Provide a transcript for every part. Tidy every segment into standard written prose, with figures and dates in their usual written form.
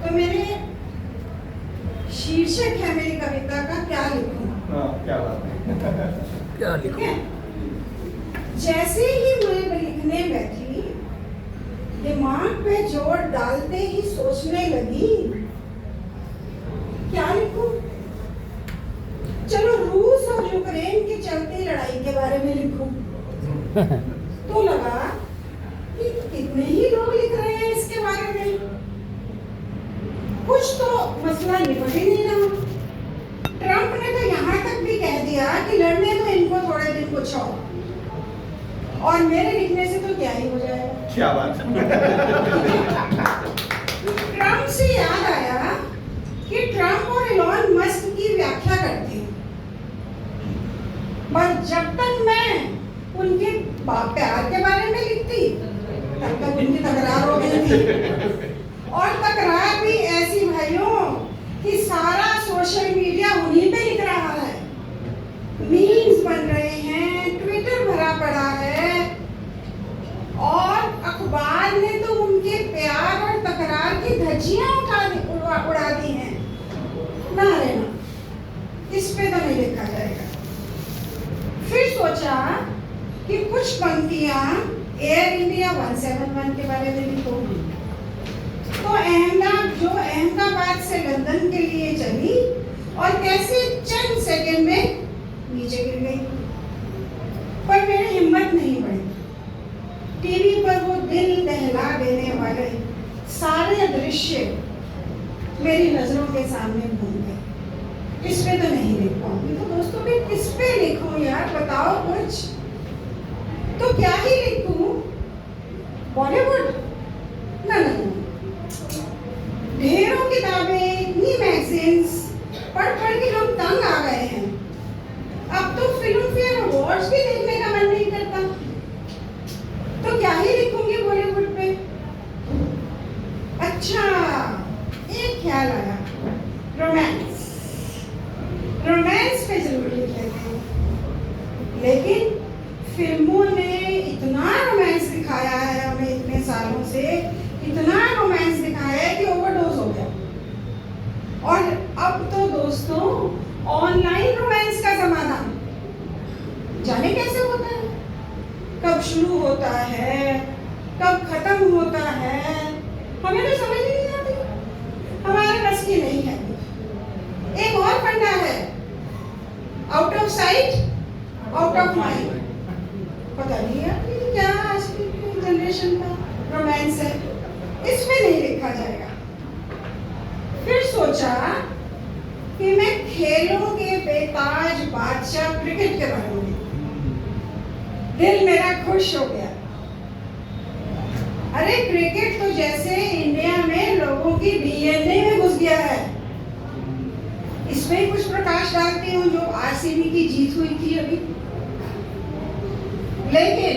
तो मेरे शीर्षक है मेरी कविता का, क्या लिखूं। क्या बात है। क्या ठीक लिखूं? है। जैसे ही मैं लिखने बैठी, दिमाग पे जोर डालते ही सोचने लगी, क्या लिखूं। चलो रूस और यूक्रेन की चलती लड़ाई के बारे में लिखूं। तो लगा कि कितने ही लोग लिख रहे हैं इसके बारे में, कुछ तो मसला निपट ही नहीं रहा। ट्रंप ने तो यहाँ तक भी कह दिया कि लड़ने तो इनको थोड़े दिन कुछ और मेरे लिखने से तो क्या ही हो जाएगा। क्या बात है। ट्रंप से याद आया कि ट्रंप और इलॉन मस्क की व्याख्या करते हैं, पर जब तक मैं उनके प्यार के बारे में लिखती तब तक उनकी तकरार हो गई थी। और तकरार भी ऐसी भाइयों कि सारा सोशल मीडिया उन्हीं पे लिख रहा है, मीम्स बन रहे हैं, ट्विटर भरा पड़ा है, और अखबार ने तो उनके प्यार और तकरार की धज्जियां उड़ा दी हैं। ना रे ना, इस पे तो नहीं लिखा जाएगा। फिर सोचा कि कुछ पंक्तियां एयर इंडिया 171 के बारे में लिखूंगी। तो अहमदाबाद से लंदन के लिए चली और कैसे चंद सेकंड में नीचे गिर गई, पर मेरी हिम्मत नहीं बढ़ी। टीवी पर वो दिल दहला देने वाले सारे दृश्य मेरी नजरों के सामने घूम गए। इस पे तो नहीं लिख पाऊंगी। तो दोस्तों मैं किस पे लिखूं यार, बताओ कुछ। तो क्या ही लिखूं, बॉलीवुड? ना ना, ढेरों किताबें, इतनी मैगजीन्स पढ़ के हम तंग आ गए हैं। अब तो फिल्म फेयर अवार्ड्स भी देखने का मन नहीं करता। तो क्या ही लिखूंगी बॉलीवुड पे। अच्छा, एक ख्याल आया, रोमांस पे जरूर लिख लेते हैं। लेकिन फिल्मों ने इतना रोमांस दिखाया है हमें इतने सालों से, इतना रोमांस दिखाया है कि ओवरडोज हो गया। और अब तो दोस्तों ऑनलाइन रोमांस का जमाना, जाने कैसे होता है, कब शुरू होता है, कब खत्म होता है, हमें तो समझ ही नहीं आती, हमारे बस की नहीं है। एक और फंडा है, out of sight out of mind. पता नहीं है क्या आज की जनरेशन का रोमांस है, इसमें नहीं लिखा जाएगा। फिर सोचा कि मैं खेलों के बेताज बादशाह क्रिकेट के बारे में, दिल मेरा खुश हो गया। अरे क्रिकेट तो जैसे इंडिया में लोगों की डीएनए में घुस गया है। इसमें कुछ प्रकाश डालती हूँ जो आरसीबी की जीत हुई थी अभी। लेकिन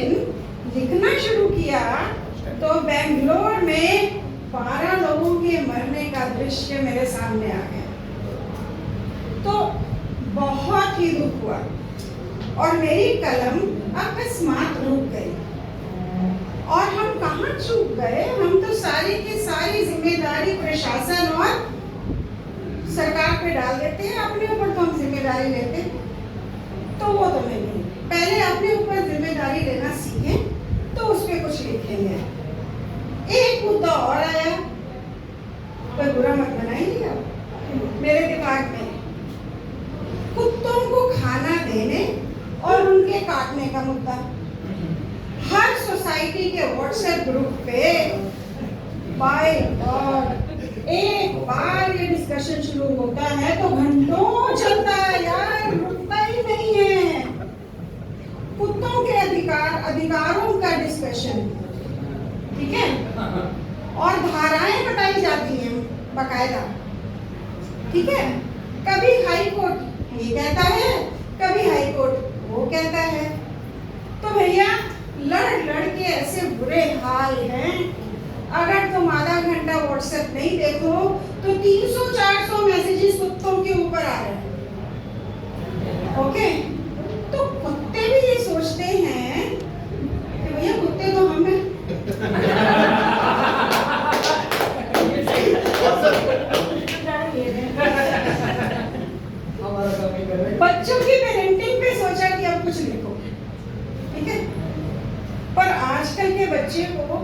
लिखना शुरू किया तो बेंगलोर में 12 लोगों के मरने का दृश्य मेरे सामने आ गया। तो बहुत ही दुख हुआ और मेरी कलम अकस्मात रुक गई। और हम कहाँ चूक गए, हम तो सारी की सारी जिम्मेदारी प्रशासन और सरकार पे डाल देते हैं, अपने ऊपर तो हम जिम्मेदारी लेते। तो वो तो नहीं, पहले अपने ऊपर जिम्मेदारी लेना सीखें तो उस पर कुछ लिखेंगे। एक मुद्दा और आया, कोई बुरा मत बनाइएगा, मेरे दिमाग में कुत्तों को खाना देने और उनके काटने का मुद्दा। हर सोसाइटी के व्हाट्सएप ग्रुप पे बाय गॉड एक बार ये डिस्कशन शुरू होता है तो घंटों चलता है यार, रुकता ही नहीं है। कुत्तों के अधिकारों का डिस्कशन, ठीक है, और धाराएं बताई जाती हैं बकायदा, ठीक है। कभी हाई कोर्ट ये कहता है, कभी हाई कोर्ट वो कहता है। तो भैया लड़ के ऐसे बुरे हाल हैं, अगर तुम आधा घंटा व्हाट्सएप नहीं देखो तो 300-400 मैसेजेस कुत्तों के ऊपर आ रहे हैं। ओके, तो कुत्ते भी ये सोचते हैं कि भैया कुत्ते तो हम हैं। बच्चों की पेरेंटिंग पे सोचा कि अब कुछ लिखो, ठीक है। पर आजकल के बच्चे को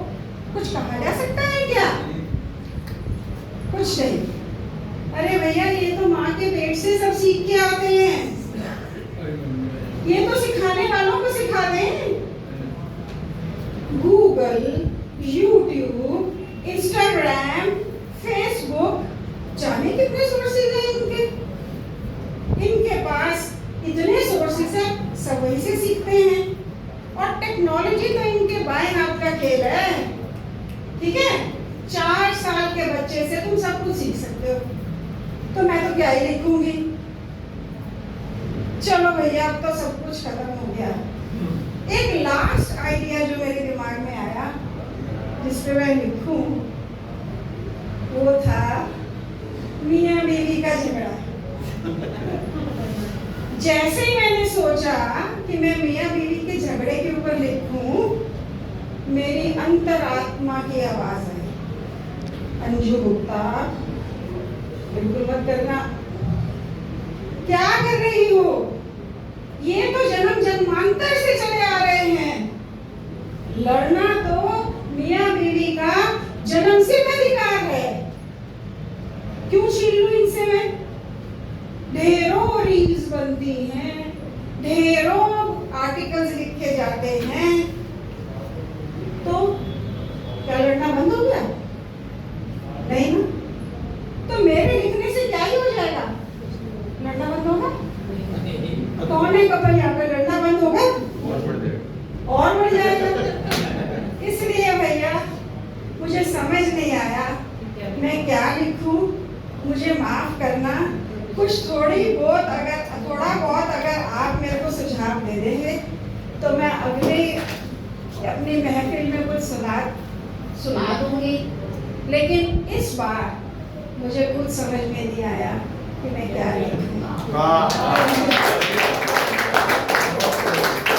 कुछ कहा जा सकता है क्या? कुछ नहीं। अरे भैया, ये तो माँ के पेट से सब सीख के आते हैं, ये तो सिखाने वालों को सिखा दें। गूगल, यूट्यूब, इंस्टाग्राम, फेसबुक, जाने कितने सोर्सेज हैं इनके पास, इतने सोर्सेज है, सब वहीं से सीखते हैं। और टेक्नोलॉजी तो इनके बाएं हाथ का खेल है, ठीक है। 4 साल के बच्चे से तुम सब कुछ सीख सकते हो, तो मैं तो क्या ही लिखूंगी। चलो भैया, अब तो सब कुछ खत्म हो गया। एक लास्ट आइडिया जो मेरे दिमाग में आया, जिस पे मैं लिखूं, वो था मियाँ बीवी का झगड़ा। जैसे ही मैंने सोचा कि मैं मियाँ बीवी के झगड़े के ऊपर लिखूं, मेरी अंतरात्मा की आवाज आई, अंजू गुप्ता, बिल्कुल मत करना। क्या कर रही हो? ये तो जन्म जन्मांतर से चले आ रहे हैं। लड़ना तो मियाँ बीवी का जन्मसिद्ध अधिकार है, क्यों छीन लूं इनसे मैं? ढेरों रील्स बनती हैं, ढेरों आर्टिकल्स लिखे जाते हैं, तो क्या लड़ना बंद हो गया? नहीं ना। तो मेरे लिखने से क्या ही हो जाएगा? लड़ना बंद होगा? कौन है कपल यहाँ पे? लड़ना बंद होगा और बढ़ जाएगा। इसलिए भैया, मुझे समझ नहीं आया मैं क्या लिखूं, मुझे माफ करना। कुछ थोड़ा बहुत अगर आप मेरे को सुझाव दे देंगे तो मैं अगले अपनी महफिल में कुछ सुना दूंगी। लेकिन इस बार मुझे कुछ समझ में नहीं आया कि मैं क्या लिखूं।